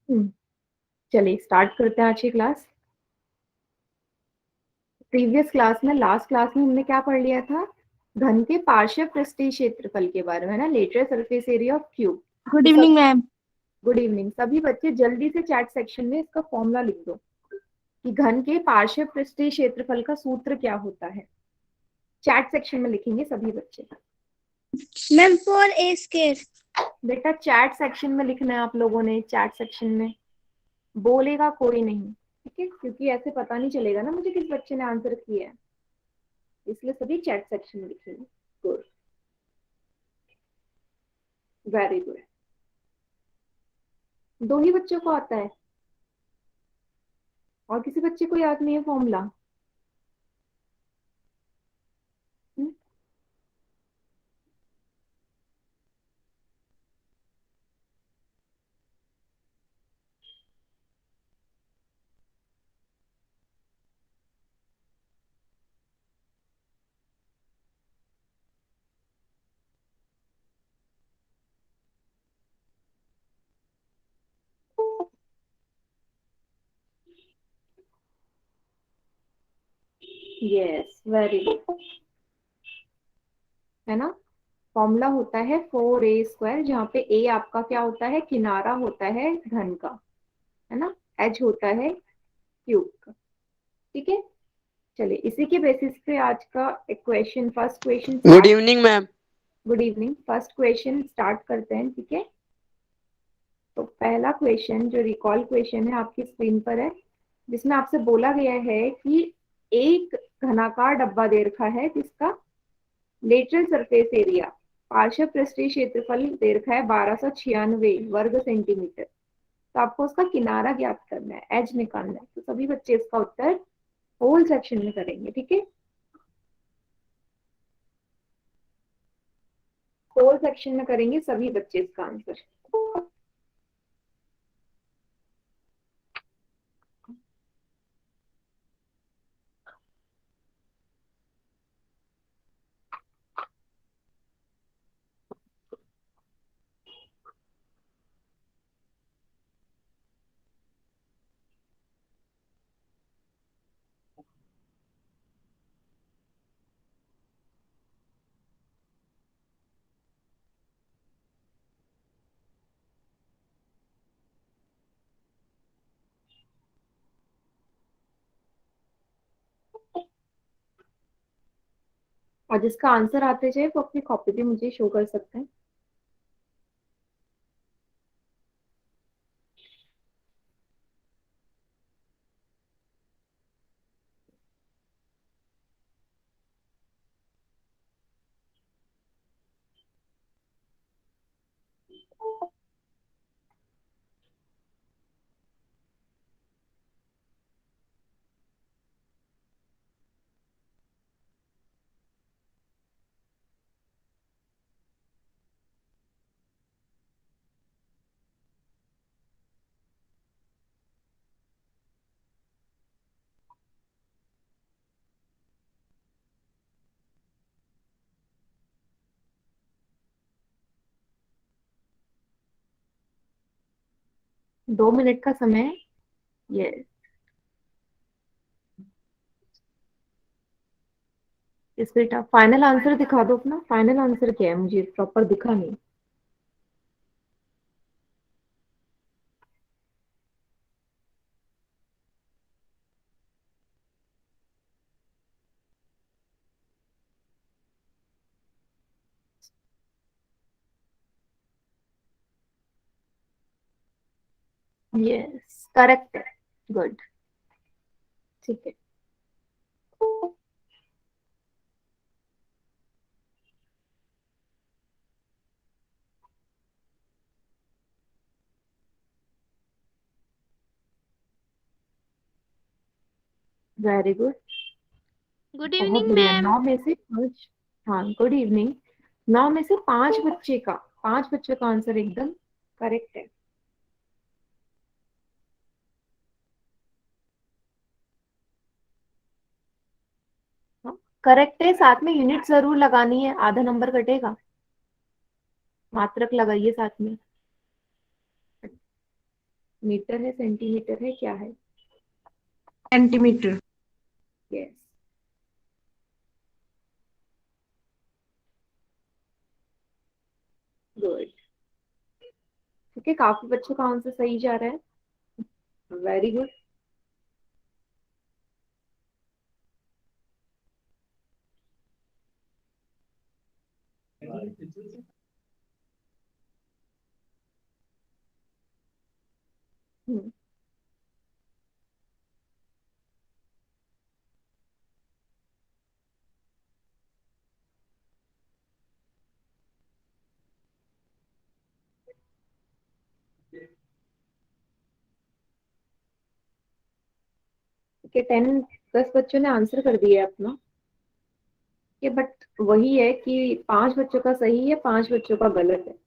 चलिए स्टार्ट करते हैं आज की क्लास। प्रीवियस क्लास में, लास्ट क्लास में हमने क्या पढ़ लिया था? घन के पार्श्व पृष्ठीय क्षेत्रफल के बारे में, है ना, lateral surface area of cube. Good तो सब इवनिंग मैम। Good evening. सभी बच्चे जल्दी से चैट सेक्शन में इसका फॉर्मूला लिख दो कि घन के पार्श्व पृष्ठीय क्षेत्रफल का सूत्र क्या होता है। चैट सेक्शन में लिखेंगे सभी बच्चे। Ma'am 4a²। बेटा चैट सेक्शन में लिखना है आप लोगों ने, चैट सेक्शन में बोलेगा कोई नहीं, ठीक है, क्योंकि ऐसे पता नहीं चलेगा ना मुझे किस बच्चे ने आंसर किया है, इसलिए सभी चैट सेक्शन में लिखेंगे। Good, very good. दो ही बच्चों को आता है और किसी बच्चे को याद नहीं है फॉर्मूला? यस, वेरी गुड, है ना। फॉर्मूला होता है 4a², जहाँ पे a आपका क्या होता है? किनारा होता है घन का, है ना। h होता है क्यूब का, ठीक है। चलिए इसी के बेसिस पे आज का question, first question good start. Evening ma'am. Good evening. First question start करते हैं, ठीक है। तो पहला क्वेश्चन जो रिकॉल क्वेश्चन है आपकी स्क्रीन पर है, जिसमें आपसे बोला गया है कि एक घनाकार डब्बा दे रखा है जिसका लेटरल सरफेस एरिया, पार्श्व पृष्ठीय क्षेत्रफल दे रखा है 1296 वर्ग सेंटीमीटर। तो आपको उसका किनारा ज्ञात करना है, एज निकालना है। तो सभी बच्चे इसका उत्तर होल सेक्शन में करेंगे, ठीक है। होल सेक्शन में करेंगे सभी बच्चे इसका आंसर। और जिसका आंसर आते जाए वो अपनी कॉपी पे मुझे शो कर सकते हैं। दो मिनट का समय है। यस, इस बेटा फाइनल आंसर दिखा दो अपना। फाइनल आंसर क्या है? मुझे प्रॉपर दिखा नहीं। यस, करेक्ट है। गुड, ठीक है। वेरी गुड, गुड बहुत इवनिंग बढ़िया। मैम। 9 में से 5। हाँ, गुड इवनिंग। 9 में से 5 बच्चे का आंसर एकदम करेक्ट है। करेक्ट है, साथ में यूनिट जरूर लगानी है, आधा नंबर कटेगा। मात्रक लगाइए साथ में। मीटर है, सेंटीमीटर है, क्या है? सेंटीमीटर। Yes, good. ठीक है, काफी बच्चों का आंसर सही जा रहा है, वेरी गुड। हम्म, ठीक है, 10 बच्चों ने आंसर कर दिया है अपना। ये बट वही है कि 5 बच्चों का सही है, 5 बच्चों का गलत है।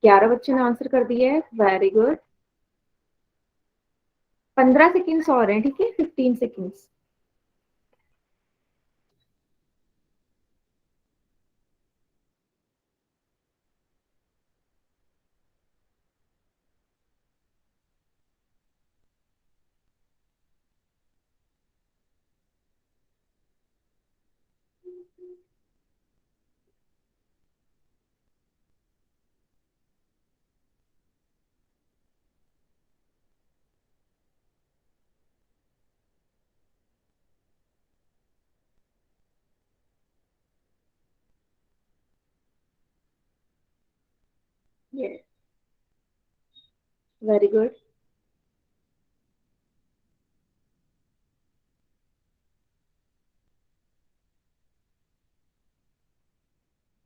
ग्यारह बच्चों ने आंसर कर दिया है, वेरी गुड। 15 सेकेंड्स और हैं, ठीक है, 15 सेकेंड्स। Yes, very good.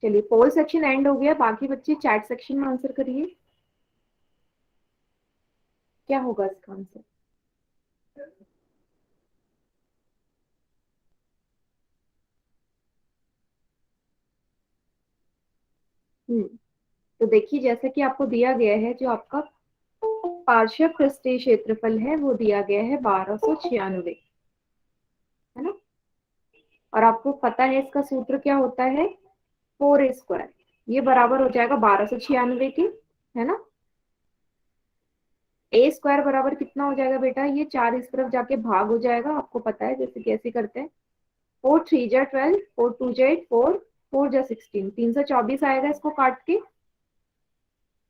चलिए, पोल सेक्शन एंड हो गया, बाकी बच्चे चैट सेक्शन में आंसर करिए। क्या होगा इसका आंसर? तो देखिए, जैसा कि आपको दिया गया है, जो आपका पार्श्व पृष्ठीय क्षेत्रफल है वो दिया गया है 1296, है ना? और आपको पता है इसका सूत्र क्या होता है, 4a²। ये बराबर हो जाएगा 1296 के, है ना? a² बराबर कितना हो जाएगा बेटा? ये 4 इस तरफ जाके भाग हो जाएगा, आपको पता है जैसे कैसे करते हैं। 4 3 जा 12, 4 2 जा 8, 4 4 जा 16, 324 आएगा इसको काट के।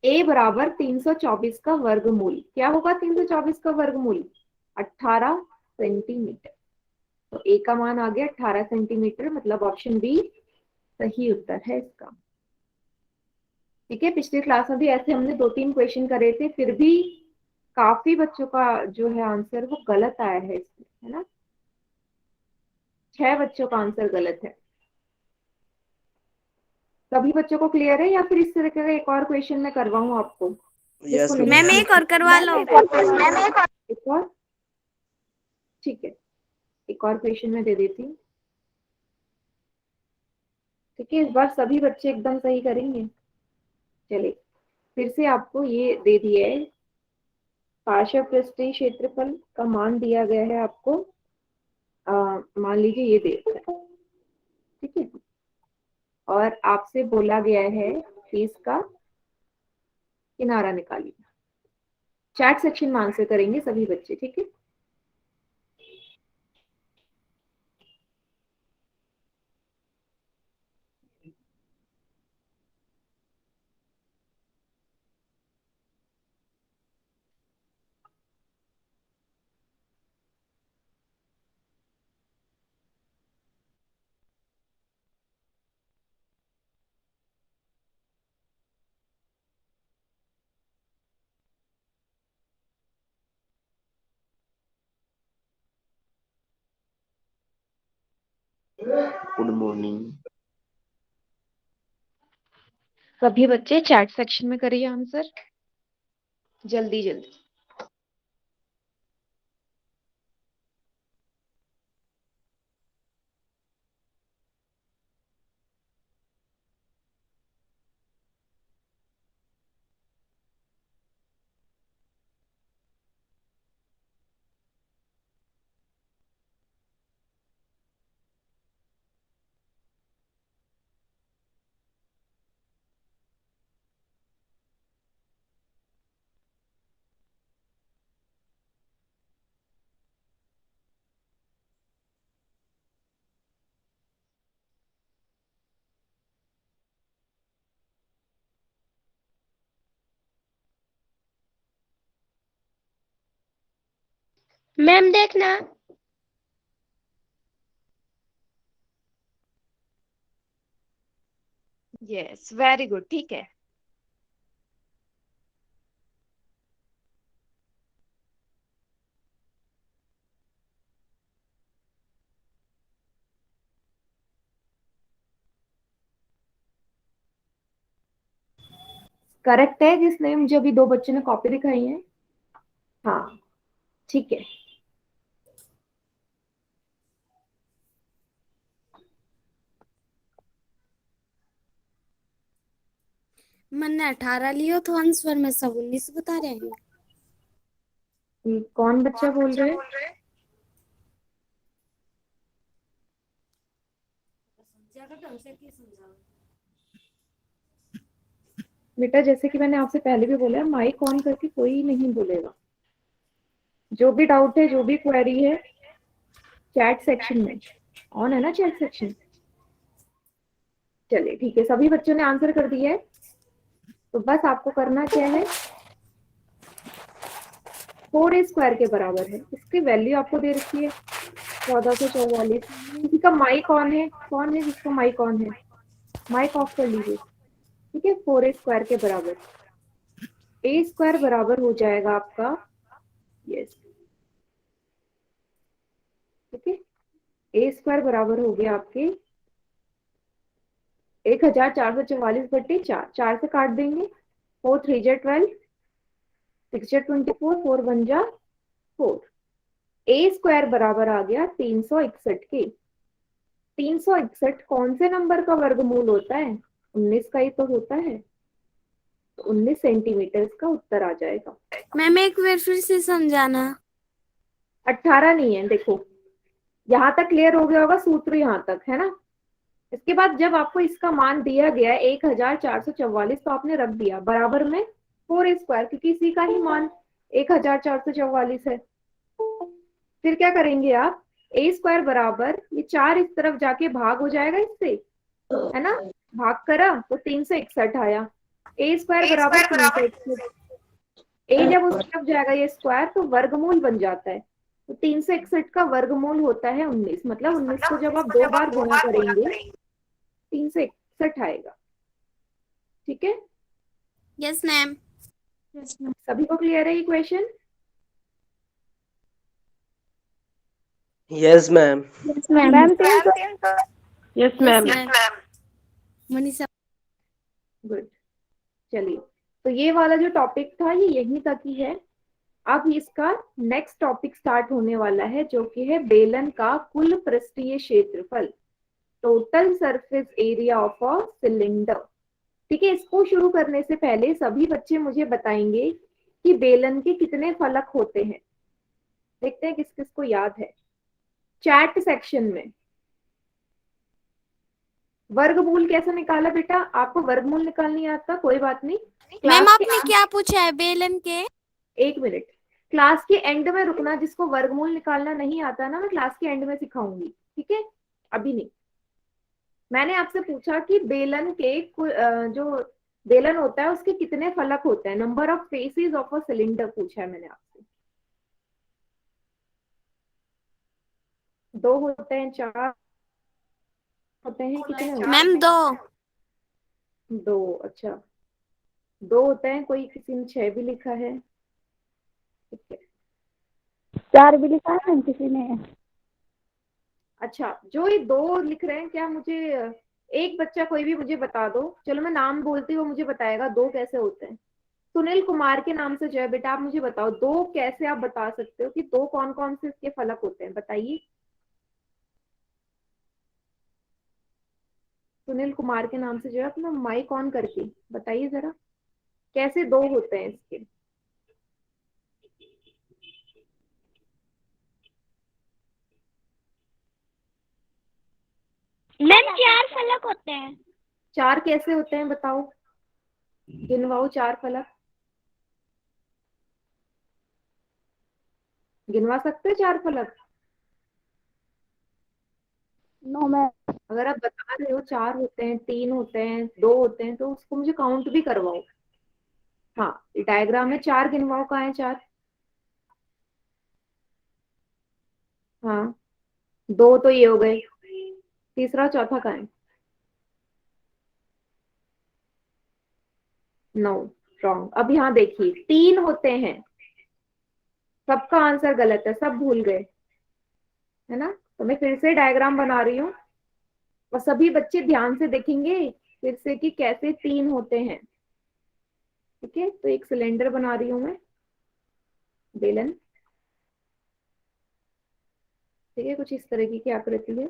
a बराबर 324 का वर्गमूल, क्या होगा 324 का वर्गमूल? 18 सेंटीमीटर। तो a का मान आ गया 18 सेंटीमीटर, मतलब ऑप्शन बी सही उत्तर है इसका। ठीक है, पिछली क्लास में भी ऐसे हमने 2 3 क्वेश्चन करे थे, फिर भी काफी बच्चों का जो है आंसर वो गलत आया है इसमें, है ना? 6 बच्चों का आंसर गलत है। सभी बच्चों को क्लियर है या फिर इस तरह का एक और क्वेश्चन मैं करवाऊं आपको? यस नहीं मैम है? एक और करवा लो। एक और, ठीक है, एक और क्वेश्चन मैं दे देती हूँ। ठीक है, इस बार सभी बच्चे एकदम सही करेंगे। चलिए, फिर से आपको ये दे दिया है, पार्श्व पृष्ठीय क्षेत्रफल का मान दिया गया है आपको। मान लीजिए ये दे रखा है, ठीक है, और आपसे बोला गया है कि इसका किनारा निकालिए। चैट सेक्शन में आंसर करेंगे सभी बच्चे, ठीक है? Good morning. सभी बच्चे चैट सेक्शन में करिए आंसर, जल्दी जल्दी। मैम देखना। यस, वेरी गुड, ठीक है। करेक्ट है जिसने मुझे अभी दो बच्चों ने कॉपी दिखाई है। हाँ, ठीक है। मैंने 18 लियो तो आंसर में सब 19 बता रहे हैं। कौन बच्चा बोल रहे हैं? बेटा जैसे कि मैंने आपसे पहले भी बोला, माइक ऑन करके कोई नहीं बोलेगा। जो भी डाउट है, जो भी क्वेरी है, चैट सेक्शन में ऑन है ना, चैट सेक्शन। चलिए ठीक है, सभी बच्चों ने आंसर कर दिया है। तो बस आपको करना क्या है, 4a² के बराबर है, इसकी वैल्यू आपको दे रखी है 1444। किसी का माइक ऑन है? कौन है जिसका माइक ऑन है? माइक ऑफ कर लीजिए। ठीक है, 4a² के बराबर a² बराबर हो जाएगा आपका, यस, ठीक है, a² बराबर हो गया आपके 1444/4, 4 से काट देंगे, 4 3 जा 12, 6 जा 24, 4 1 जा 4। a² बराबर आ गया 361 के। 361 कौन से नंबर का वर्गमूल होता है? 19 का ही तो होता है। तो 19 सेंटीमीटर का उत्तर आ जाएगा। मैम एक बार फिर से समझाना। 18 नहीं है, देखो यहाँ तक क्लियर हो गया होगा, सूत्र यहाँ तक है ना। इसके बाद जब आपको इसका मान दिया गया 1444, तो आपने रख दिया बराबर में 4a², क्योंकि इसी का ही मान 1444 है। फिर क्या करेंगे आप, a² बराबर, ये 4 इस तरफ जाके भाग हो जाएगा इससे, है ना, भाग करा तो 361 आया। a² बराबर 361, ए जब उस तरफ जाएगा ये स्क्वायर तो वर्गमूल बन जाता है। तो 361 का वर्गमूल होता है 19, मतलब 19 को जब आप 2 बार गुणा करेंगे 361 आएगा। ठीक है, यस मैम। सभी को क्लियर है ये question? Yes ma'am. Ma'am Yes, ma'am. Manisha. Good, चलिए, तो ये वाला जो टॉपिक था ये यहीं तक ही है। अब इसका नेक्स्ट टॉपिक स्टार्ट होने वाला है, जो कि है बेलन का कुल पृष्ठीय क्षेत्रफल, total surface area of a cylinder. ठीक है, इसको शुरू करने से पहले सभी बच्चे मुझे बताएंगे कि बेलन के कितने फलक होते हैं। देखते हैं किस किस को याद है। चैट सेक्शन में वर्गमूल कैसे निकाला बेटा? आपको वर्गमूल निकालनी आता, कोई बात नहीं। मैम क्लास आपने क्या पूछा है बेलन के? एक मिनट, क्लास के एंड में रुकना, जिसको वर्गमूल निकालना नहीं आता ना, मैं क्लास के एंड में सिखाऊंगी, ठीक है, अभी नहीं। मैंने आपसे पूछा कि बेलन के जो बेलन होता है उसके कितने फलक होते हैं, number of faces of a cylinder पूछा है मैंने आपसे। 2 होते हैं, 4 होते हैं, कितने होते हैं? मैम 2। 2, अच्छा, 2 होते हैं, कोई किसी ने 6 भी लिखा है, ठीक है। 4 भी लिखा है मैम किसी ने। अच्छा, जो ये दो लिख रहे हैं, क्या मुझे एक बच्चा कोई भी मुझे बता दो, चलो मैं नाम बोलती हूँ, मुझे बताएगा दो कैसे होते हैं। सुनील कुमार के नाम से जो है बेटा, आप मुझे बताओ दो कैसे आप बता सकते हो कि दो कौन कौन से इसके फलक होते हैं, बताइए। सुनील कुमार के नाम से जो है अपना माइक ऑन करके बताइए जरा, कैसे दो होते हैं इसके। मैम 4 फलक होते हैं। चार कैसे होते हैं बताओ, गिनवाओ चार फलक, गिनवा सकते हो चार फलक? No ma'am. अगर आप बता रहे हो चार होते हैं, तीन होते हैं, दो होते हैं, तो उसको मुझे काउंट भी करवाओ। हाँ, डायग्राम में चार गिनवाओ, कहाँ है चार? हाँ, दो तो ये हो गए, तीसरा चौथा कहाँ है? No, wrong. अब यहाँ देखिए तीन होते हैं, सबका आंसर गलत है, सब भूल गए, है ना। तो मैं फिर से डायग्राम बना रही हूँ और सभी बच्चे ध्यान से देखेंगे फिर से कि कैसे तीन होते हैं। ठीक है, तो एक सिलेंडर बना रही हूँ मैं, बेलन। ठीक है, कुछ इस तरीके की आकृति है।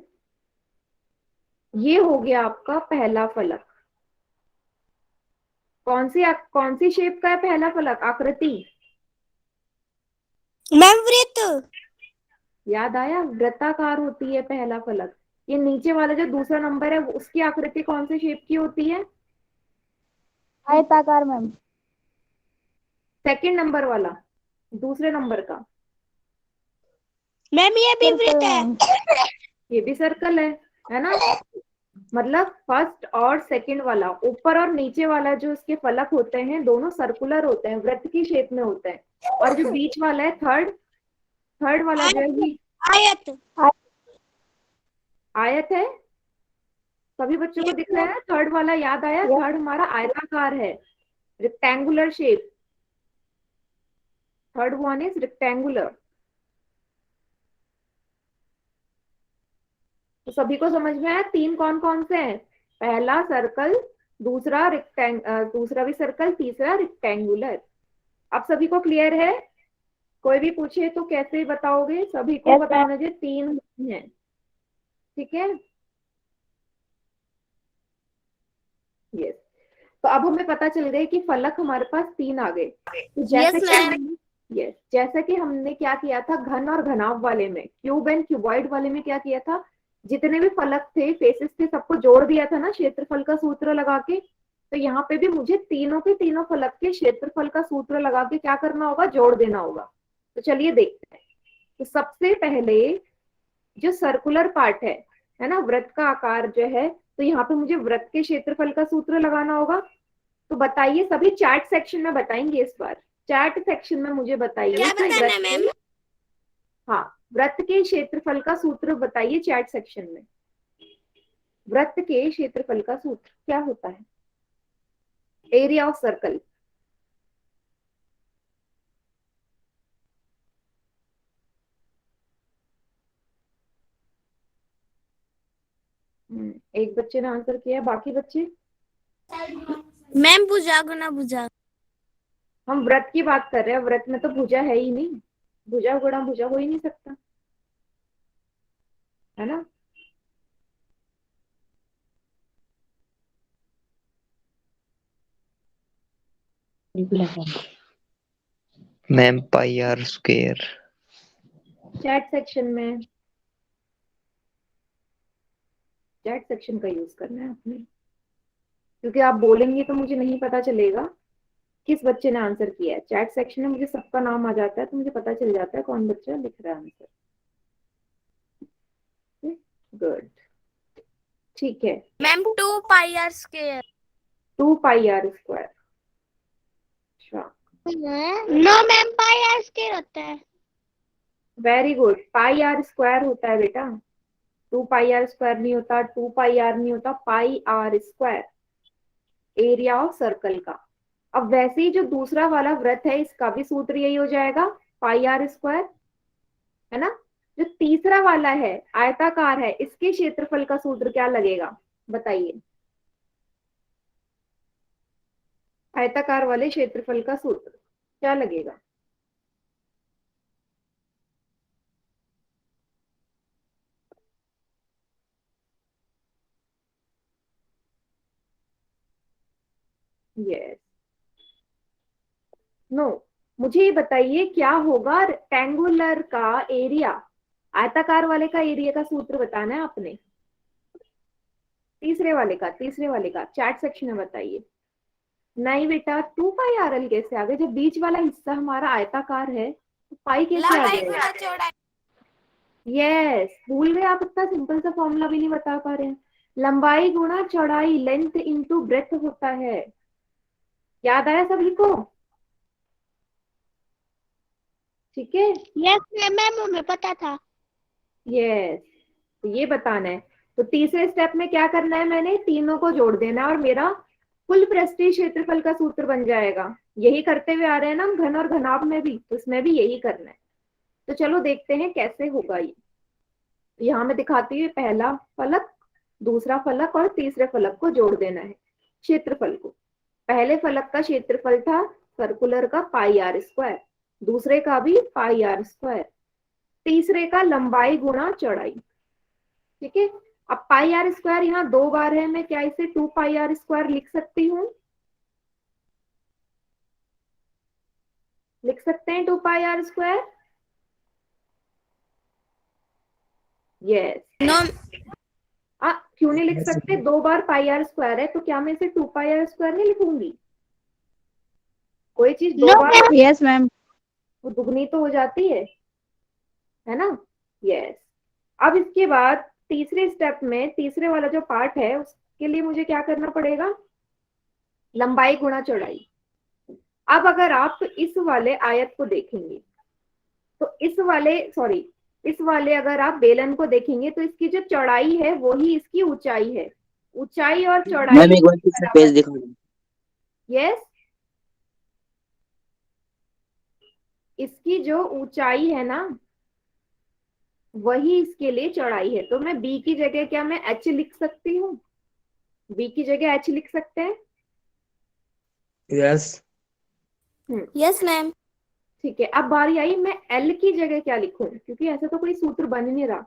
ये हो गया आपका पहला फलक। कौन सी शेप का है पहला फलक, आकृति? मैम वृत्त। याद आया, वृत्ताकार होती है पहला फलक। ये नीचे वाला जो दूसरा नंबर है उसकी आकृति कौन से शेप की होती है? आयताकार मैम। सेकंड नंबर वाला, दूसरे नंबर का। मैम ये भी वृत्त है। ये भी सर्कल है ना। मतलब फर्स्ट और सेकंड वाला, ऊपर और नीचे वाला जो इसके फलक होते हैं दोनों सर्कुलर होते हैं, वृत्त की शेप में होते हैं। और जो बीच वाला है थर्ड, थर्ड वाला जो है ये आयत। आयत है। सभी बच्चों को दिख रहा है थर्ड वाला, याद आया? थर्ड हमारा आयताकार है, rectangular shape. Third one is rectangular. तो सभी को समझ में आया तीन कौन कौन से हैं? पहला सर्कल, दूसरा भी सर्कल, तीसरा रेक्टेंगुलर। अब सभी को क्लियर है? कोई भी पूछे तो कैसे बताओगे? सभी को Yes, बताना चाहिए तीन हैं। ठीक है, यस। तो अब हमें पता चल गया कि फलक हमारे पास तीन आ गए। तो जैसे जैसा कि हमने क्या किया था घन और घनाभ वाले में, क्यूब एंड क्यूबॉइड वाले में क्या किया था, जितने भी फलक थे, फेसेस थे, सबको जोड़ दिया था ना क्षेत्रफल का सूत्र लगा के। तो यहाँ पे भी मुझे तीनों के तीनों फलक के क्षेत्रफल का सूत्र लगा के क्या करना होगा, जोड़ देना होगा। तो चलिए देखते हैं। तो सबसे पहले जो सर्कुलर पार्ट है ना, वृत्त का आकार जो है, तो यहाँ पे मुझे वृत्त के क्षेत्रफल का सूत्र लगाना होगा। तो बताइए, सभी चैट सेक्शन में बताएंगे इस बार। चैट सेक्शन में मुझे बताइए क्या कि बताना है मैम? हाँ, वृत्त के क्षेत्रफल का सूत्र बताइए चैट सेक्शन में। वृत्त के क्षेत्रफल का सूत्र क्या होता है? Area of circle. एक बच्चे ने आंसर किया, बाकी बच्चे? मैम भुजा गुना भुजा। हम वृत्त की बात कर रहे हैं, वृत्त में तो भुजा है ही नहीं, भुजा गुणा भुजा हो ही नहीं सकता, है ना। Ma'am pi r square. Chat section में, चैट सेक्शन का यूज करना है आपने, क्योंकि आप बोलेंगे तो मुझे नहीं पता चलेगा किस बच्चे ने आंसर किया है। चैट सेक्शन में मुझे सबका नाम आ जाता है, तो मुझे पता चल जाता है कौन बच्चा लिख रहा है आंसर। गुड, ठीक है। Ma'am 2 pi r square. 2 pi r square. अच्छा, no ma'am pi r square होता है। Very good, pi r square होता है बेटा, 2 पाई आर स्क्वायर नहीं होता, 2 पाई आर नहीं होता, pi r square, area of circle का। अब वैसे ही जो दूसरा वाला वृत्त है, इसका भी सूत्र यही हो जाएगा, पाई आर स्क्वायर, है ना। जो तीसरा वाला है आयताकार है, इसके क्षेत्रफल का सूत्र क्या लगेगा बताइए। आयताकार वाले क्षेत्रफल का सूत्र क्या लगेगा। यस नो, मुझे ये बताइए क्या होगा रेक्टेंगुलर का एरिया, आयताकार वाले का एरिया का सूत्र बताना है आपने। तीसरे वाले का चैट सेक्शन में बताइए। नहीं बेटा, 2 पाई RL कैसे आ गए, जब बीच वाला हिस्सा हमारा आयताकार है तो पाई कैसे आ लंबाई गया। गुणा चौड़ाई। यस, भूल गए आप, इतना सिंपल सा फॉर्मूला भी नहीं बता पा रहे हैं। लंबाई गुणा चौड़ाई, लेंथ इंटू ब्रेथ होता है। याद आया सभी को। ठीक है। यस मैम, हमें पता था। यस, तो ये बताना है। तो तीसरे स्टेप में क्या करना है, मैंने तीनों को जोड़ देना और मेरा कुल पृष्ठीय क्षेत्रफल का सूत्र बन जाएगा। यही करते हुए आ रहे हैं ना हम घन और घनाभ में भी, तो इसमें भी यही करना है। तो चलो देखते हैं कैसे होगा ये। यहाँ मैं दिखाती हूँ, पहला फलक, दूसरा फलक और तीसरे फलक को जोड़ देना है क्षेत्रफल को। पहले फलक का क्षेत्रफल था सर्कुलर का πr², दूसरे का भी πr², तीसरे का लंबाई गुणा चौड़ाई। ठीक है। अब πr² यहाँ 2 बार है, मैं क्या इसे 2πr² लिख सकती हूँ। लिख सकते हैं 2πr²। यस। नो क्यों नहीं लिख सकते, 2 बार πr² है तो क्या मैं इसे 2πr² नहीं लिखूंगी। कोई चीज 2 बार यस मैम। वो दुगनी तो हो जाती है ना। यस। अब इसके बाद तीसरे स्टेप में तीसरे वाला जो पार्ट है उसके लिए मुझे क्या करना पड़ेगा, लंबाई गुणा चौड़ाई। अब अगर आप इस वाले आयत को देखेंगे तो इस वाले अगर आप बेलन को देखेंगे तो इसकी जो चौड़ाई है वो ही इसकी ऊंचाई है। ऊंचाई और चौड़ाई मैम एक बार पीछे पेज दिखा दो। यस, इसकी जो ऊंचाई है ना वही इसके लिए चौड़ाई है। तो मैं बी की जगह क्या मैं h लिख सकती हूँ। बी की जगह h लिख सकते हैं। Yes yes ma'am. ठीक है। अब बारी आई मैं L की जगह क्या लिखूं, क्योंकि ऐसा तो कोई सूत्र बन ही नहीं रहा।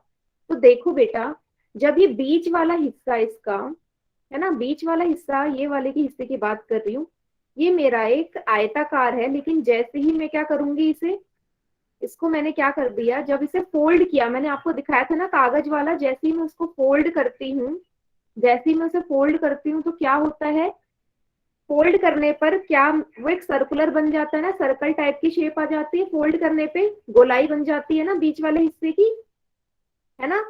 तो देखो बेटा, जब ये बीच वाला हिस्सा इसका है ना, बीच वाला हिस्सा, ये वाले के हिस्से की बात कर रही हूँ, ये मेरा एक आयताकार है, लेकिन जैसे ही मैं क्या करूंगी इसे, इसको मैंने क्या कर दिया, जब इसे फोल्ड किया, मैंने आपको दिखाया था ना कागज वाला, जैसे ही मैं उसको फोल्ड करती हूँ, जैसे ही मैं उसे फोल्ड करती हूँ तो क्या होता है, फोल्ड करने पर क्या वो एक सर्कुलर बन जाता है ना, सर्कल टाइप की शेप आ जाती है, फोल्ड करने पे गोलाई बन जाती है ना बीच वाले हिस्से की, है ना।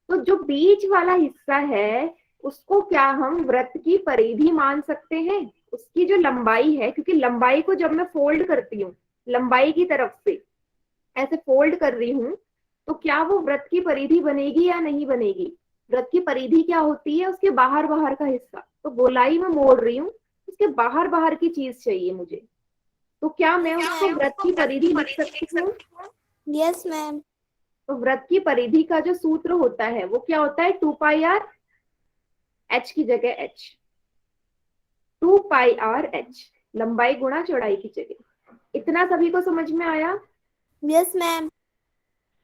तो जो बीच वाला हिस्सा है उसको क्या हम वृत्त की परिधि मान सकते हैं, उसकी जो लंबाई है, क्योंकि लंबाई को जब मैं फोल्ड करती हूँ लंबाई की तरफ से ऐसे फोल्ड कर रही हूँ, तो क्या वो वृत्त की परिधि बनेगी या नहीं बनेगी। वृत्त की परिधि क्या होती है, उसके बाहर बाहर का हिस्सा। तो गोलाई में मोड़ रही हूँ, उसके बाहर बाहर की चीज चाहिए मुझे, तो क्या मैं उसको वृत्त की परिधि लिख सकती हूँ। Yes ma'am. तो वृत्त की परिधि का जो सूत्र होता है वो क्या होता है, 2πr, h की जगह h, 2πr(h), लंबाई गुणा चौड़ाई की जगह। इतना सभी को समझ में आया। Yes ma'am.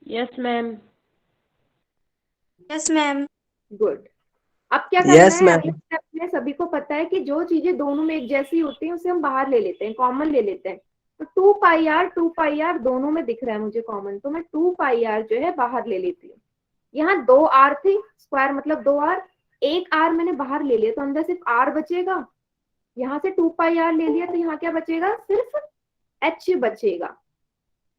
Yes ma'am. Yes ma'am. Good. अब क्या करना यस है, मैम। अगले स्टेप में सभी को पता है कि जो चीजें दोनों में एक जैसी होती हैं उसे हम बाहर ले लेते हैं, कॉमन ले लेते हैं। तो 2πr दोनों में दिख रहा है मुझे कॉमन, तो मैं 2πr जो है बाहर ले लेती हूँ। यहाँ 2r थी, स्क्वायर मतलब 2r, एक r मैंने बाहर ले लिया तो अंदर सिर्फ r बचेगा। यहाँ से 2πr ले लिया तो यहाँ क्या बचेगा, सिर्फ h बचेगा।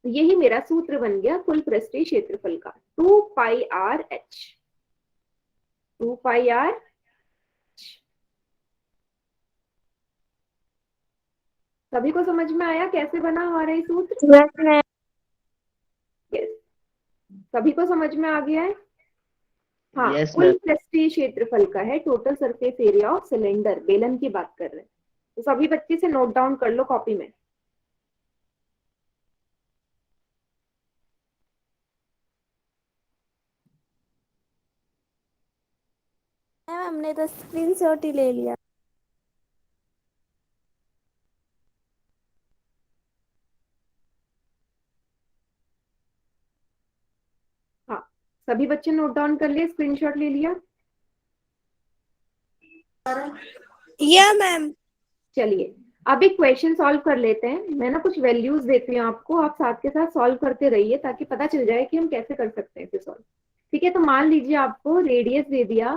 तो यही मेरा सूत्र बन गया कुल पृष्ठीय क्षेत्रफल का, 2πr(h), 2πr। सभी को समझ में आया कैसे बना हमारा ये सूत्र। Yes ma'am. यस, सभी को समझ में आ गया है। हाँ, Yes, कुल ma'am. पृष्ठीय क्षेत्रफल का है, total surface area of cylinder, बेलन की बात कर रहे हैं। तो सभी बच्चे से नोट डाउन कर लो कॉपी में। हमने तो स्क्रीनशॉट ही ले लिया। हाँ, सभी बच्चे नोट डाउन कर लिए, स्क्रीनशॉट ले लिया? या मैम। चलिए अब एक क्वेश्चन सॉल्व कर लेते हैं। मैं ना कुछ वैल्यूज देती हूँ आपको, आप साथ के साथ सॉल्व करते रहिए ताकि पता चल जाए कि हम कैसे कर सकते हैं इसे सॉल्व। ठीक है, तो मान लीजिए आपको रेडियस दे दिया,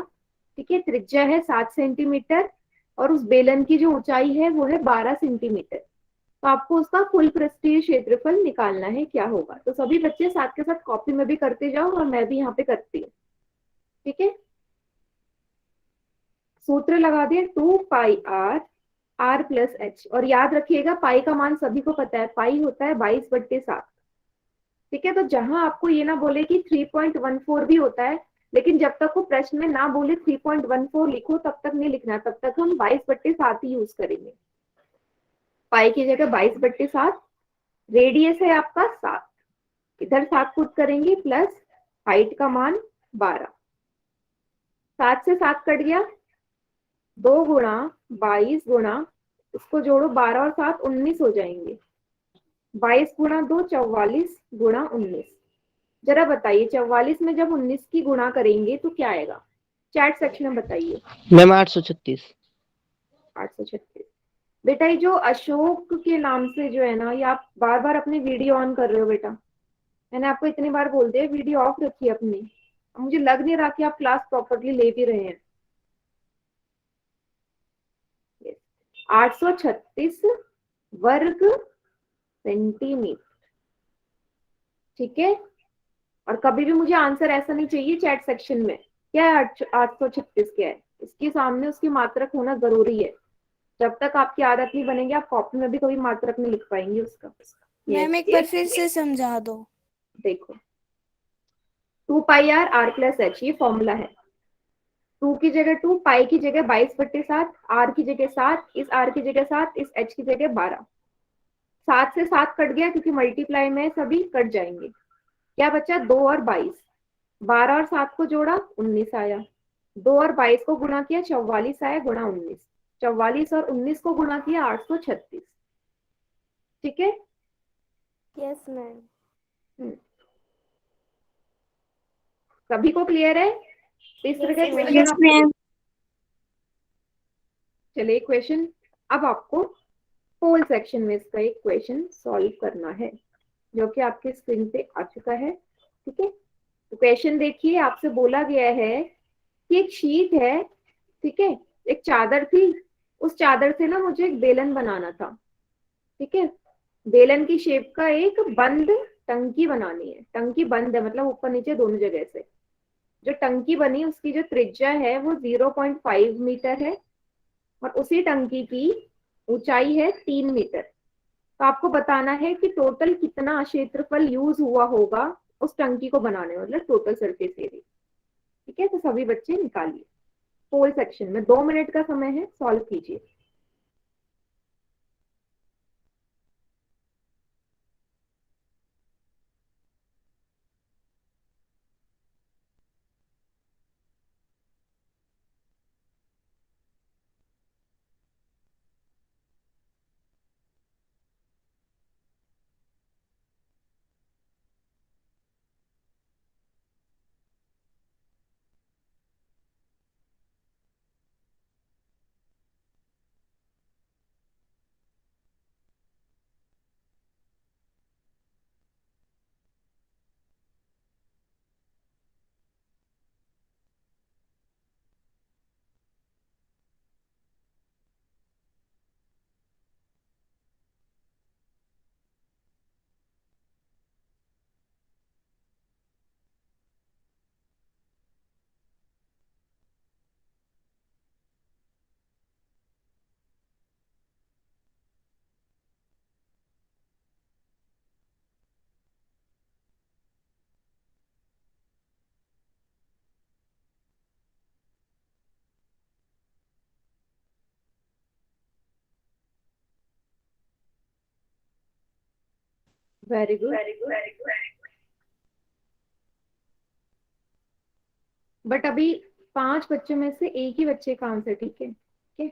ठीक है, त्रिज्या है 7 सेंटीमीटर और उस बेलन की जो ऊंचाई है वो है 12 सेंटीमीटर। तो आपको उसका कुल पृष्ठीय क्षेत्रफल निकालना है, क्या होगा। तो सभी बच्चे साथ के साथ कॉपी में भी करते जाओ और मैं भी यहाँ पे करती हूँ। ठीक है, सूत्र लगा दिए 2 पाई आर प्लस एच, और याद रखिएगा पाई का मान सभी को पता है, पाई होता है 22/7। ठीक है, तो जहां आपको ये ना बोले कि 3.14 भी होता है, लेकिन जब तक वो प्रश्न में ना बोले 3.14 लिखो तब तक नहीं लिखना, तब तक हम 22/7 ही यूज करेंगे। पाई की जगह 22/7, रेडियस है आपका 7, इधर 7 पुट करेंगे प्लस हाइट का मान 12, 7 से 7 कट गया, 2 गुणा 22 गुणा, इसको जोड़ो 12 और 7 19 हो जाएंगे, 22 गुणा 2 44 गुणा 19। जरा बताइए 44 में जब 19 की गुणा करेंगे तो क्या आएगा, चैट सेक्शन में बताइए। मैम 836। 836। बेटा ये जो अशोक के नाम से जो है ना, ये आप बार बार अपनी वीडियो ऑन कर रहे हो बेटा, मैंने आपको इतनी बार बोल दिया वीडियो ऑफ रखिए अपनी, मुझे लग नहीं रहा कि आप क्लास प्रॉपरली ले भी रहे हैं। 836 वर्ग सेंटीमीटर। ठीक है, और कभी भी मुझे आंसर ऐसा नहीं चाहिए चैट सेक्शन में क्या है 836 क्या है, इसके सामने उसकी मात्रक होना जरूरी है। जब तक आपकी आदत नहीं बनेगी आप कॉपी में भी कभी मात्रक नहीं लिख पाएंगे उसका। मैम एक बार फिर से समझा दो। देखो 2 पाई आर प्लस एच, ये फॉर्मूला है। 2 की जगह 2, पाई की जगह 22/7, आर की जगह 7, इस आर की जगह 7, इस एच की जगह 12। 7 से 7 कट गया क्योंकि मल्टीप्लाई में सभी कट जाएंगे, क्या बचा 2 और 22, 12 और 7 को जोड़ा 19 आया, 2 और 22 को गुणा किया 44 आया, गुणा 19, 44 और 19 को गुणा किया 836। ठीक है, यस मैम। सभी को क्लियर है। तीसरे का Yes, ma'am. क्वेश्चन, चलिए क्वेश्चन अब आपको पोल सेक्शन में इसका एक क्वेश्चन सॉल्व करना है जो कि आपके स्क्रीन पे आ चुका है। ठीक है, तो क्वेश्चन देखिए, आपसे बोला गया है कि एक शीट है, ठीक है, एक चादर थी, उस चादर से ना मुझे एक बेलन बनाना था। ठीक है, बेलन की शेप का एक बंद टंकी बनानी है, टंकी बंद है मतलब ऊपर नीचे दोनों जगह से। जो टंकी बनी उसकी जो त्रिज्या है वो 0.5 मीटर है और उसी टंकी की ऊंचाई है 3 मीटर। तो आपको बताना है कि टोटल कितना क्षेत्रफल यूज हुआ होगा उस टंकी को बनाने में, मतलब टोटल सरफेस एरिया। ठीक है, तो सभी बच्चे निकालिए, पोल सेक्शन में 2 मिनट का समय है, सॉल्व कीजिए। Very good, very good. But अभी 5 बच्चों में से एक ही बच्चे का आंसर ठीक है, ठीक है।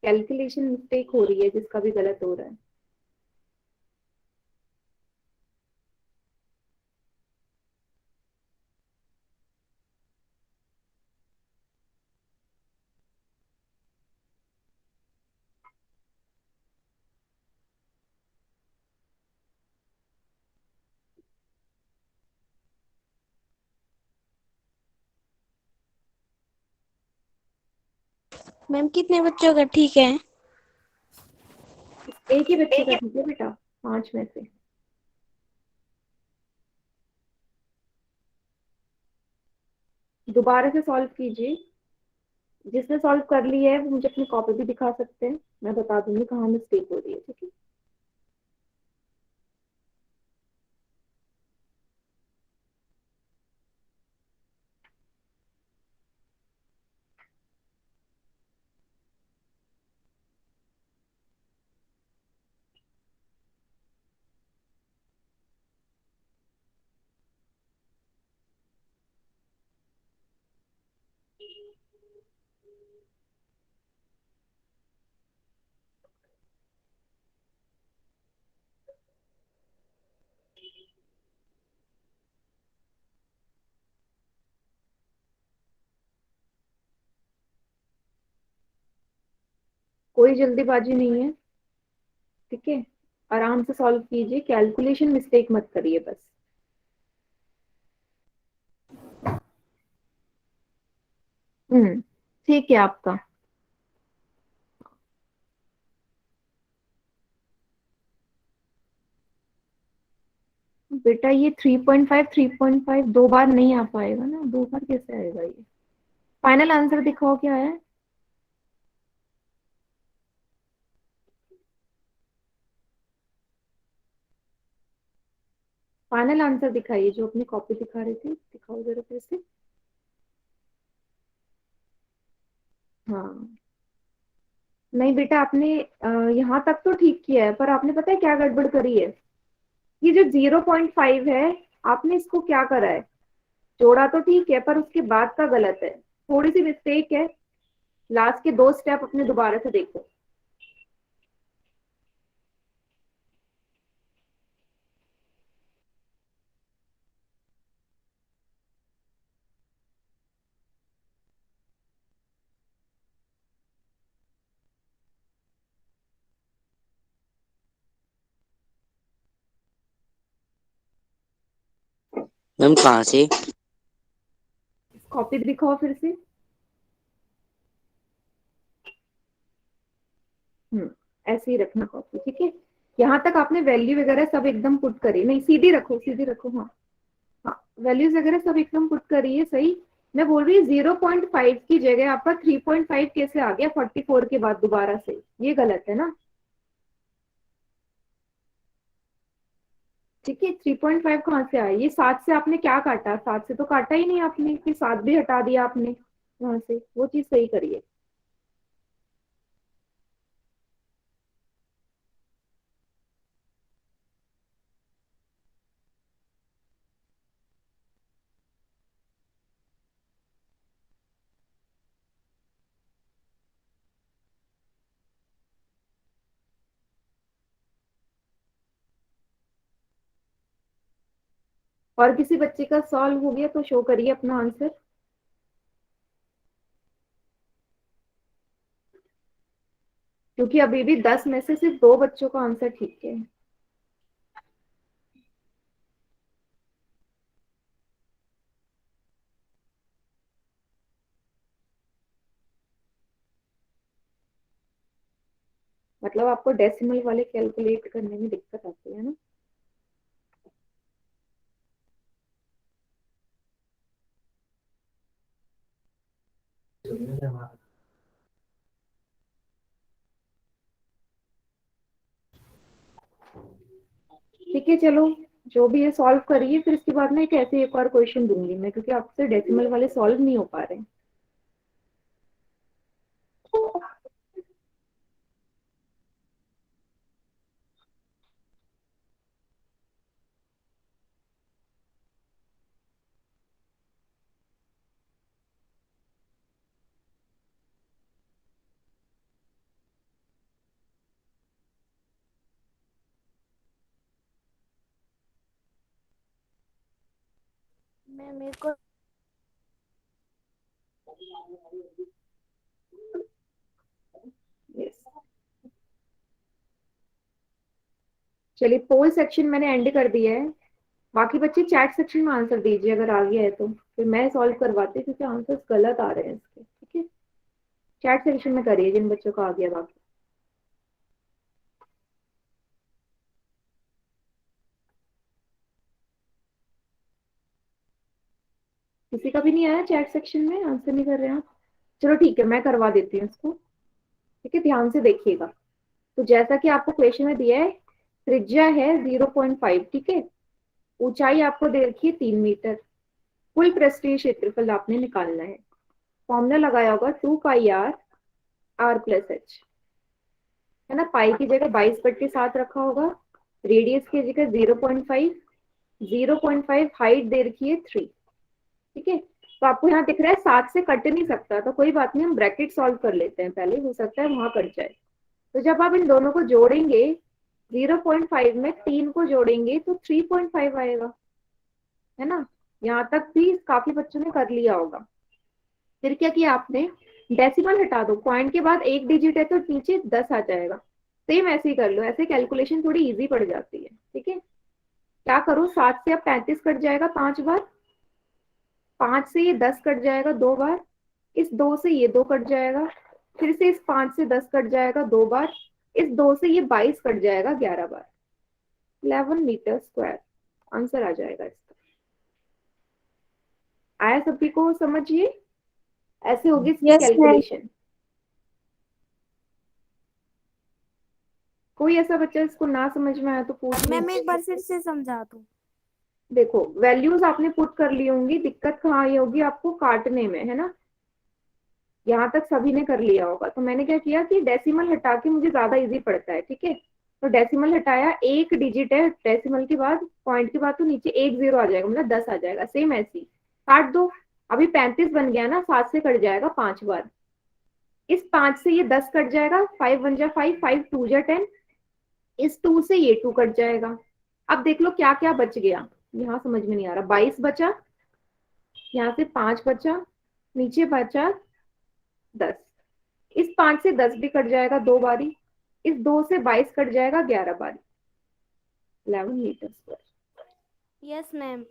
कैलकुलेशन मिस्टेक हो रही है जिसका भी गलत हो रहा है। मैम कितने बच्चों का ठीक है? एक ही बच्चे का ठीक है बेटा, 5 में से। दोबारा से सॉल्व कीजिए। जिसने सॉल्व कर लिया है वो मुझे अपनी कॉपी भी दिखा सकते हैं, मैं बता दूंगी कहाँ मिस्टेक हो रही है, ठीक है। कोई जल्दीबाजी नहीं है, ठीक है। आराम से सॉल्व कीजिए, कैलकुलेशन मिस्टेक मत करिए बस। ठीक है आपका। बेटा ये 3.5 3.5 दो बार नहीं आ पाएगा ना, दो बार कैसे आएगा ये। फाइनल आंसर दिखाओ क्या है। फाइनल आंसर दिखाइए, जो अपनी कॉपी दिखा रहे थे, दिखाओ जरा फिर से। हाँ, नहीं बेटा आपने यहाँ तक तो ठीक किया है, पर आपने पता है क्या गड़बड़ करी है। ये जो 0.5 है, आपने इसको क्या करा है, जोड़ा तो ठीक है पर उसके बाद का गलत है, थोड़ी सी मिस्टेक है। लास्ट के 2 स्टेप अपने दोबारा से देखो। मैम कहाँ से? कॉपी दिखाओ फिर से। ऐसे ही रखना कॉपी, ठीक है। यहाँ तक आपने वैल्यू वगैरह सब एकदम पुट करी, नहीं सीधी रखो सीधी रखो, हाँ। हाँ, वैल्यूज वगैरह सब एकदम पुट करी है सही। मैं बोल रही हूँ 0.5 की जगह आपका 3.5 कैसे आ गया 44 के बाद दोबारा से, ये गलत है ना। ठीक है, 3.5 कहाँ से आया, ये 7 से आपने क्या काटा, 7 से तो काटा ही नहीं आपने, फिर 7 भी हटा दिया आपने वहां से, वो चीज सही करिए। और किसी बच्चे का सॉल्व हो गया तो शो करिए अपना आंसर। क्योंकि अभी भी 10 में से सिर्फ 2 बच्चों का आंसर ठीक है। मतलब आपको डेसिमल वाले कैलकुलेट करने में दिक्कत आती है ना। ठीक है चलो, जो भी है सॉल्व करिए, फिर इसके बाद में एक ऐसे एक और क्वेश्चन दूंगी मैं, क्योंकि आपसे डेसिमल वाले सॉल्व नहीं हो पा रहे हैं। मैम मेरे को यस, चलिए पोल सेक्शन मैंने एंड कर दिया है। बाकी बच्चे चैट सेक्शन में आंसर दीजिए अगर आ गया है तो, फिर मैं सॉल्व करवाती हूँ क्योंकि आंसर्स गलत आ रहे हैं इसके। ठीक है, चैट सेक्शन में करिए जिन बच्चों का आ गया। बाकी किसी का भी नहीं आया चैट सेक्शन में, आंसर नहीं कर रहे हैं आप? चलो ठीक है, मैं करवा देती हूँ इसको। ठीक है, ध्यान से देखिएगा। तो जैसा कि आपको क्वेश्चन में दिया है, त्रिज्या है 0.5, ठीक है, ऊंचाई आपको दे रखी है 3 मीटर, कुल पृष्ठीय क्षेत्रफल आपने निकालना है। फॉर्मूला लगाया होगा 2 पाई आर प्लस एच, है ना। पाई की जगह 22/7 रखा होगा, रेडियस की जगह 0.5, 0.5 हाइट दे रखी है 3। ठीक है, तो आपको यहाँ दिख रहा है 7 से कट नहीं सकता, तो कोई बात नहीं, हम ब्रैकेट सॉल्व कर लेते हैं पहले, हो सकता है वहां कट जाए। तो जब आप इन दोनों को जोड़ेंगे, 0.5 में 3 को जोड़ेंगे तो 3.5 आएगा, है ना। यहाँ तक भी काफी बच्चों ने कर लिया होगा। फिर क्या किया आपने, डेसिमल हटा दो, पॉइंट के बाद एक डिजिट है तो नीचे 10 आ जाएगा। सेम ऐसे ही कर लो, ऐसे कैलकुलेशन थोड़ी इजी पड़ जाती है। ठीक है, क्या करो, 7 से अब 35 कट जाएगा 5 बार, 5 से ये 10 कट जाएगा 2 बार, इस 2 से ये 2 कट जाएगा, फिर से इस 5 से 10 कट जाएगा 2 बार, इस 2 से ये 22 कट जाएगा 11 बार, 11 मीटर स्क्वायर आंसर आ जाएगा इसका। आया सभी को समझिए, ऐसे होगी इसकी यस मैम। कैलकुलेशन। कोई ऐसा बच्चा इसको ना समझ में आया तो पूछ मैम लीजिए। एक बार फिर से समझा दो। देखो, वैल्यूज आपने पुट कर ली होंगी, दिक्कत कहाँ आई होगी आपको, काटने में, है ना। यहाँ तक सभी ने कर लिया होगा। तो मैंने क्या किया कि डेसिमल हटा के मुझे ज्यादा इजी पड़ता है। ठीक है, तो डेसिमल हटाया, एक डिजिट है डेसिमल के बाद, पॉइंट के बाद, तो नीचे एक जीरो आ जाएगा, मतलब 10 आ जाएगा। सेम ऐसी काट दो, अभी 35 बन गया ना, 7 से कट जाएगा 5 बार, इस 5 से ये 10 कट जाएगा, 5 1 जा 5, 5 2 जा 10, इस 2 से ये 2 कट जाएगा। अब देख लो क्या क्या बच गया, यहाँ समझ में नहीं आ रहा। 22 बचा, यहाँ से 5 बचा, नीचे बचा 10, इस 5 से 10 भी कट जाएगा 2 बारी, इस 2 से 22 कट जाएगा 11 बारी, 11 मीटर स्क्वायर। Yes ma'am.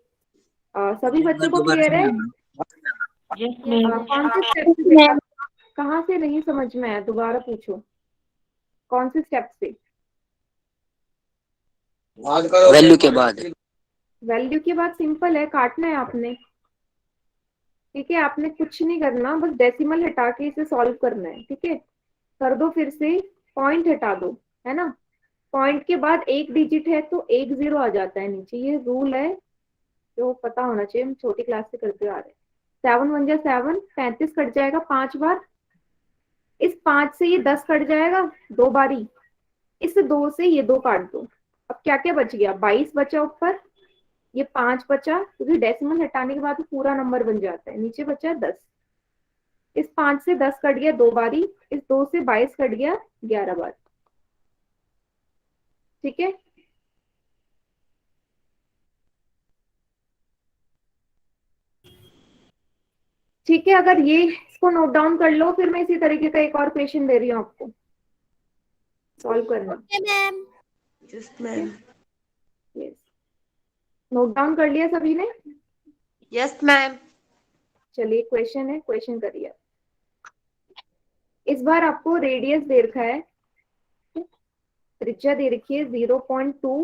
सभी बच्चों को क्लियर है? Yes, yes ma'am. मैम। कौन से स्टेप से बेटा, कहाँ से नहीं समझ में आया, दोबारा पूछो, कौन से स्टेप से? वैल्यू के बाद। वैल्यू के बाद सिंपल है, काटना है आपने। ठीक है, आपने कुछ नहीं करना, बस डेसिमल हटा के इसे सॉल्व करना है। ठीक है, कर दो, फिर से पॉइंट हटा दो, है ना। पॉइंट के बाद एक डिजिट है तो एक जीरो आ जाता है नीचे, ये रूल है जो पता होना चाहिए, हम छोटी क्लास से करते आ रहे हैं। 7 1 जा 7, 35 कट जाएगा 5 बार, इस 5 से ये 10 कट जाएगा 2 बारी, इस 2 से ये 2 काट दो। अब क्या क्या बच गया, 22 बचा ऊपर, ये 5 बचा, क्योंकि डेसिमल हटाने के बाद तो पूरा नंबर बन जाता है, नीचे बचा 10, इस 5 से 10 कट गया 2 बारी, इस 2 से 22 कट गया 11 बार। ठीक है, ठीक है, अगर ये इसको नोट डाउन कर लो, फिर मैं इसी तरीके का एक और क्वेश्चन दे रही हूँ आपको, सॉल्व करना। Okay ma'am. Yes, ma'am. Yes, note down कर लिया सभी ने? Yes, ma'am. चलिए, क्वेश्चन है, क्वेश्चन करिए। इस बार आपको रेडियस दे रखा है, त्रिज्या दे रखी है 0.2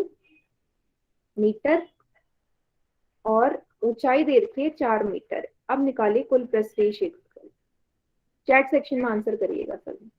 मीटर, और ऊंचाई दे रखी है 4 मीटर। अब निकालिए कुल पृष्ठीय क्षेत्रफल। चैट सेक्शन में आंसर करिएगा सभी।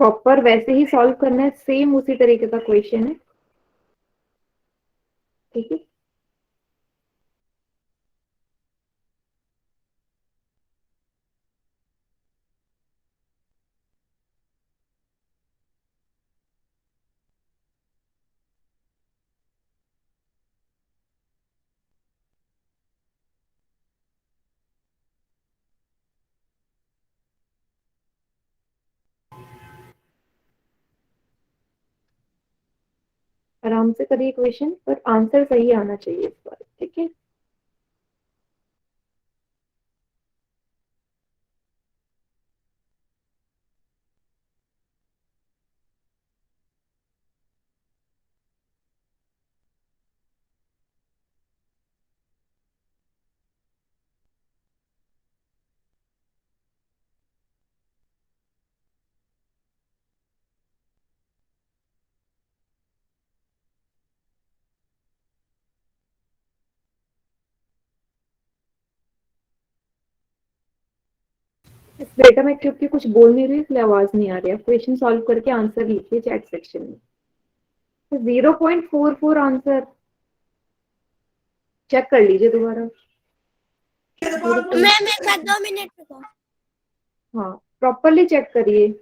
प्रॉपर वैसे ही सॉल्व करना है, सेम उसी तरीके का क्वेश्चन है, ठीक है। आराम से करिए क्वेश्चन, पर आंसर सही आना चाहिए इस बार, ठीक है। इस बेटा मैं क्योंकि कुछ बोल नहीं रही इसलिए आवाज नहीं आ रही है। क्वेश्चन सॉल्व करके आंसर लिखिए चैट सेक्शन में। तो 0.44 आंसर चेक कर लीजिए दोबारा। मैम एक बार 2 मिनट रुको। हाँ, प्रॉपरली चेक करिए।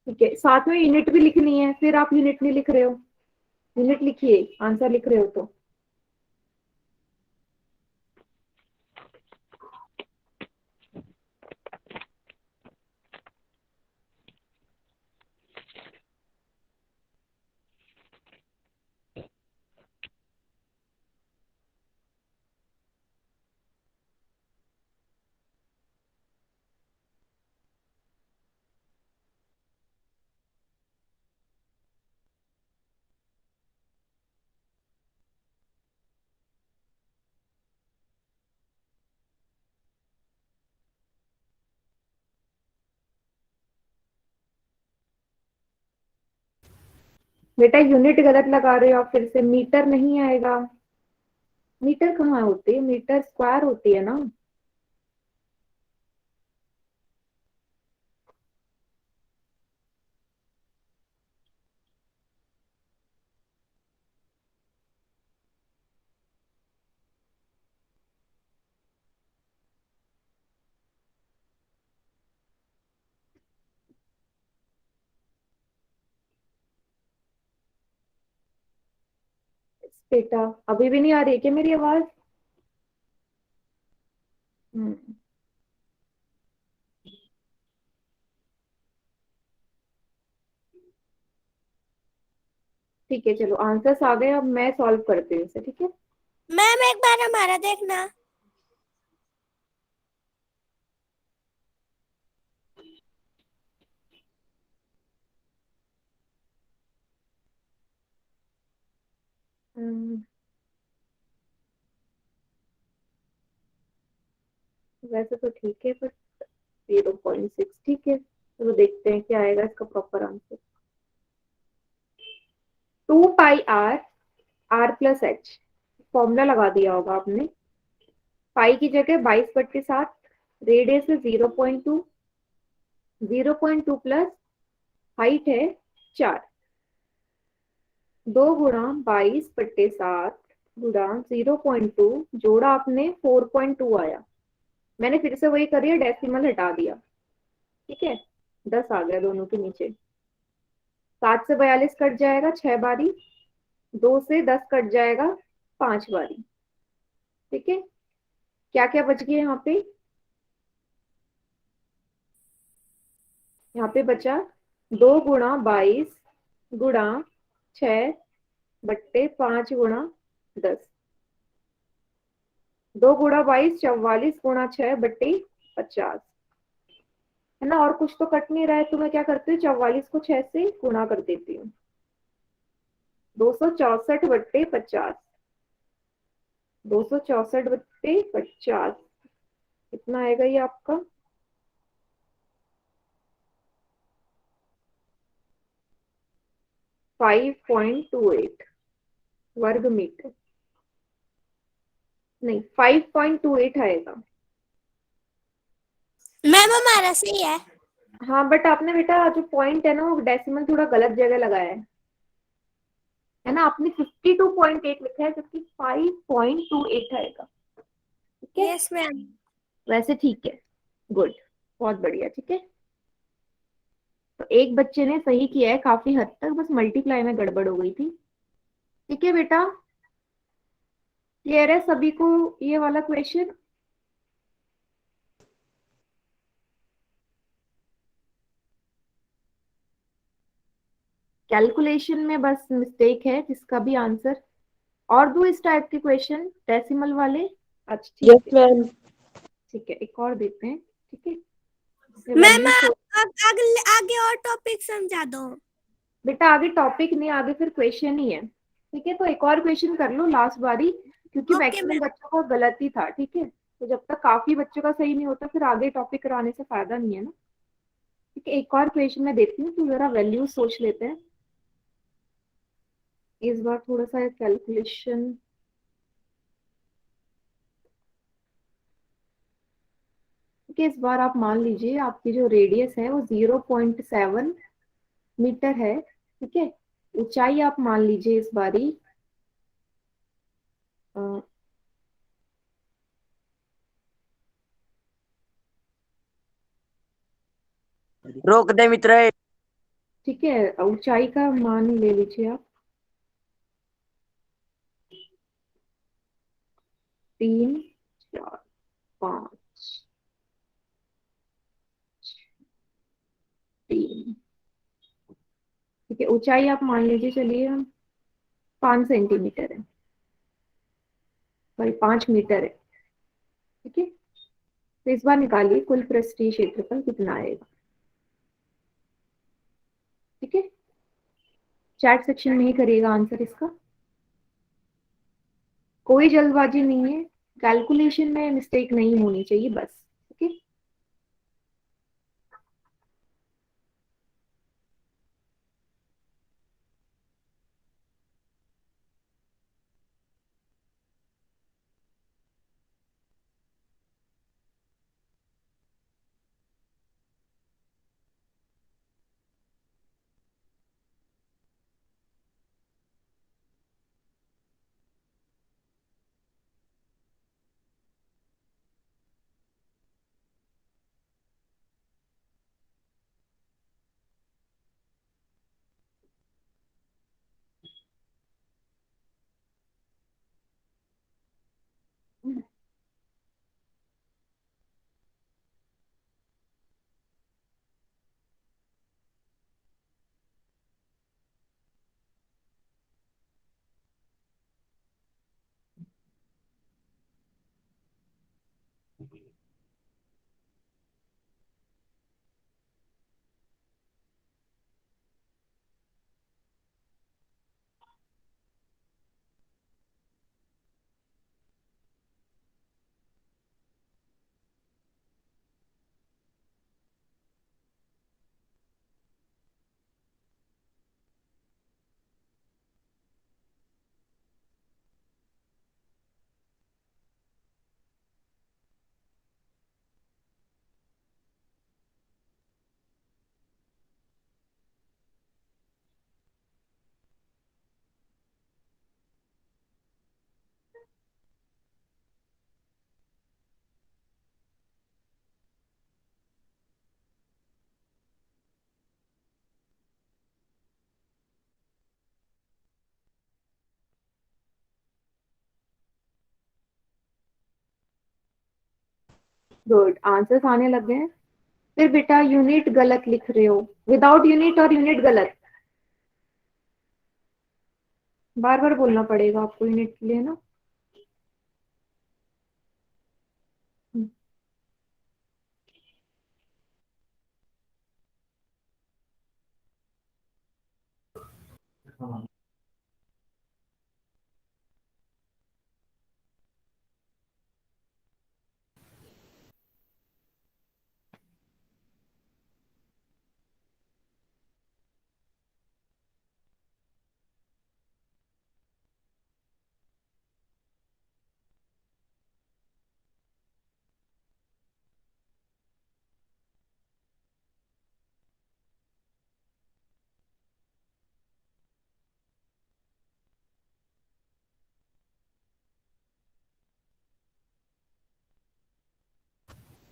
ठीक है, साथ में यूनिट भी लिखनी है, फिर आप यूनिट नहीं लिख रहे हो। यूनिट लिखिए, आंसर लिख रहे हो तो। बेटा यूनिट गलत लगा रहे हो आप, फिर से मीटर नहीं आएगा। मीटर कहाँ होती है, मीटर स्क्वायर होती है ना। बेटा अभी भी नहीं आ रही है क्या मेरी आवाज? हम्म, ठीक है, चलो आंसर्स आ गए, अब मैं सॉल्व करती हूँ इसे, ठीक है। मैम एक बार हमारा देखना। हम्म, वैसे तो ठीक है, पर 0.6 ठीक है। चलो देखते हैं क्या आएगा इसका proper answer. 2 pi r plus h, formula लगा दिया होगा आपने। पाई की जगह 22/7, रेडियस है 0.2, 0.2 प्लस हाइट है 4, 2 गुणा 22/7 गुणा 0.2 जोड़ा आपने 4.2 आया। मैंने फिर से वही करी है, डेसिमल हटा दिया, ठीक है। 10 आ गया दोनों के नीचे। 7 से 42 कट जाएगा 6 बारी, 2 से 10 कट जाएगा 5 बारी, ठीक है। क्या क्या बच गया यहाँ पे? यहाँ पे बचा 2 गुणा 22 गुणा 6/5 गुणा 10। 2 गुणा 22 44 गुणा 6/50 है ना। और कुछ तो कट नहीं रहा है, तो मैं क्या करती हूँ 44 को 6 से गुणा कर देती हूँ। 264/50, 264/50 कितना आएगा ये आपका? 5.28 वर्ग मीटर, नहीं 5.28 आएगा। मैम हमारा सही है। हाँ बट आपने बेटा जो पॉइंट है ना वो डेसिमल थोड़ा गलत जगह लगाया है ना, आपने 52.8 लिखा है जबकि 5.28 आएगा। ठीक है, यस मैम। वैसे ठीक है, गुड, बहुत बढ़िया। ठीक है, तो एक बच्चे ने सही किया है काफी हद तक, बस मल्टीप्लाई में गड़बड़ हो गई थी। ठीक है बेटा, क्लियर है सभी को ये वाला क्वेश्चन? कैलकुलेशन में बस मिस्टेक है जिसका भी आंसर, और दो इस टाइप के क्वेश्चन डेसिमल वाले। अच्छा ठीक Yes, है, ma'am. ठीक है, एक और देते हैं। ठीक है, मैम वैल्यू आप अगले आगे और टॉपिक समझा दो। बेटा आगे टॉपिक नहीं, आगे फिर क्वेश्चन ही है। ठीक है, तो एक और क्वेश्चन कर लो लास्ट बारी, क्योंकि ओके मैक्सिमम मैम। बच्चों का गलत ही था। ठीक है, तो जब तक काफी बच्चों का सही नहीं होता फिर आगे टॉपिक कराने से फायदा नहीं है ना। ठीक है, एक और क्वेश्चन मैं देती हूँ, तो जरा वैल्यू सोच लेते हैं इस बार, थोड़ा सा कैलकुलेशन। ठीक है, इस बार आप मान लीजिए आपकी जो रेडियस है वो 0.7 मीटर है। ठीक है, ऊंचाई आप मान लीजिए इस बारी अ, रोक दे मित्र। ठीक है, ऊंचाई का मान ले लीजिए आप 3, 4, 5, 3। ठीक है, ऊंचाई आप मान लीजिए, चलिए 5 सेंटीमीटर है, सॉरी 5 मीटर है। ठीक है, तो इस बार निकालिए कुल पृष्ठीय क्षेत्रफल कितना आएगा। ठीक है, चैट सेक्शन में ही करिएगा आंसर इसका, कोई जल्दबाजी नहीं है, कैलकुलेशन में मिस्टेक नहीं होनी चाहिए बस। ठीक है, गुड, आंसर्स आने लग गए हैं। फिर बेटा यूनिट गलत लिख रहे हो, विदाउट यूनिट और यूनिट गलत, बार बार बोलना पड़ेगा आपको यूनिट के लिए ना।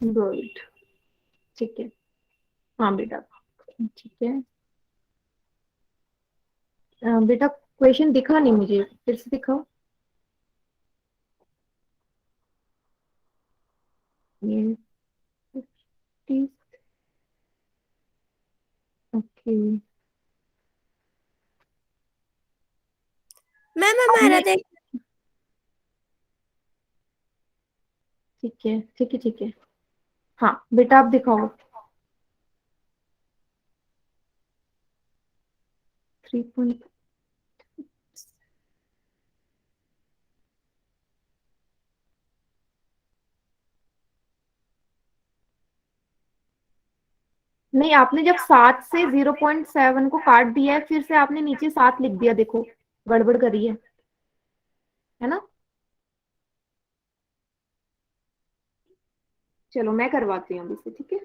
गुड, ठीक है। हाँ बेटा, ठीक है। बेटा क्वेश्चन दिखा नहीं मुझे, फिर से दिखाओ। ये ओके, मैम हमारा देख ठीक है ठीक है ठीक है। हाँ बेटा आप दिखाओ। 3. नहीं, आपने जब 7 से 0.7 को काट दिया है, फिर से आपने नीचे 7 लिख दिया, देखो गड़बड़ करी है ना। चलो मैं करवाती हूँ इसे, ठीक है।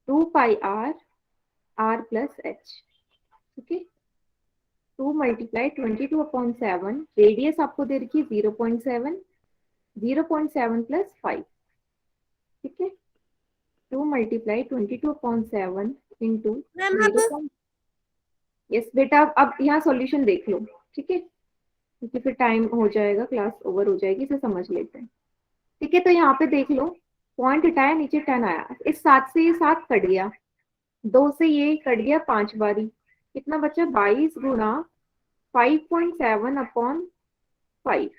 2πr r प्लस एच, ठीक है। 2 मल्टीप्लाई 22/7, रेडियस आपको दे रखी है 0.7, 0.7 प्लस 5, ठीक है। 2 मल्टीप्लाई 22/7 इंटू मैम अब 0. यस बेटा, अब यहाँ सॉल्यूशन देख लो, ठीक है, क्योंकि फिर टाइम हो जाएगा, क्लास ओवर हो जाएगी, इसे समझ लेते हैं, ठीक है। तो यहाँ पे देख लो, पॉइंट हटाया, नीचे 10 आया, इस 7 से ये 7 कट गया, 2 से ये कट गया 5 बारी, कितना बचा 22 गुणा 5.7/5,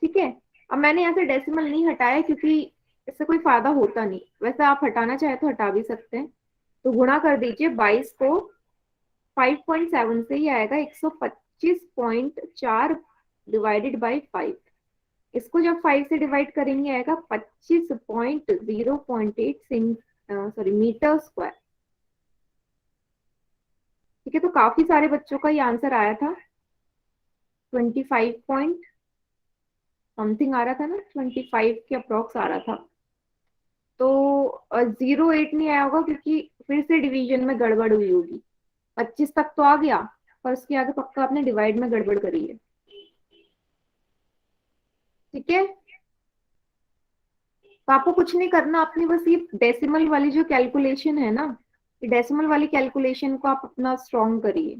ठीक है। अब मैंने यहाँ से डेसिमल नहीं हटाया क्योंककि इससे कोई फायदा होता नहीं, वैसे आप हटाना चाहे तो हटा भी सकते हैं। तो गुणा कर दीजिए 22 को 5.7 से, ही आएगा 125.4 डिवाइडेड बाई 5। इसको जब 5 से डिवाइड करेंगे आएगा 25.0.8 सॉरी मीटर स्क्वायर, ठीक है। तो काफी सारे बच्चों का ये आंसर आया था, 25 पॉइंट समथिंग आ रहा था ना, 25 के अप्रोक्स आ रहा था। तो 0.8 नहीं आया होगा क्योंकि फिर से डिवीजन में गड़बड़ हुई होगी। 25 तक तो आ गया, पर उसके आगे पक्का आपने डिवाइड में गड़बड़ करी है, ठीक है। तो आपको कुछ नहीं करना, अपनी बस ये डेसिमल वाली जो कैलकुलेशन है ना, ये डेसिमल वाली कैलकुलेशन को आप अपना स्ट्रॉन्ग करिए,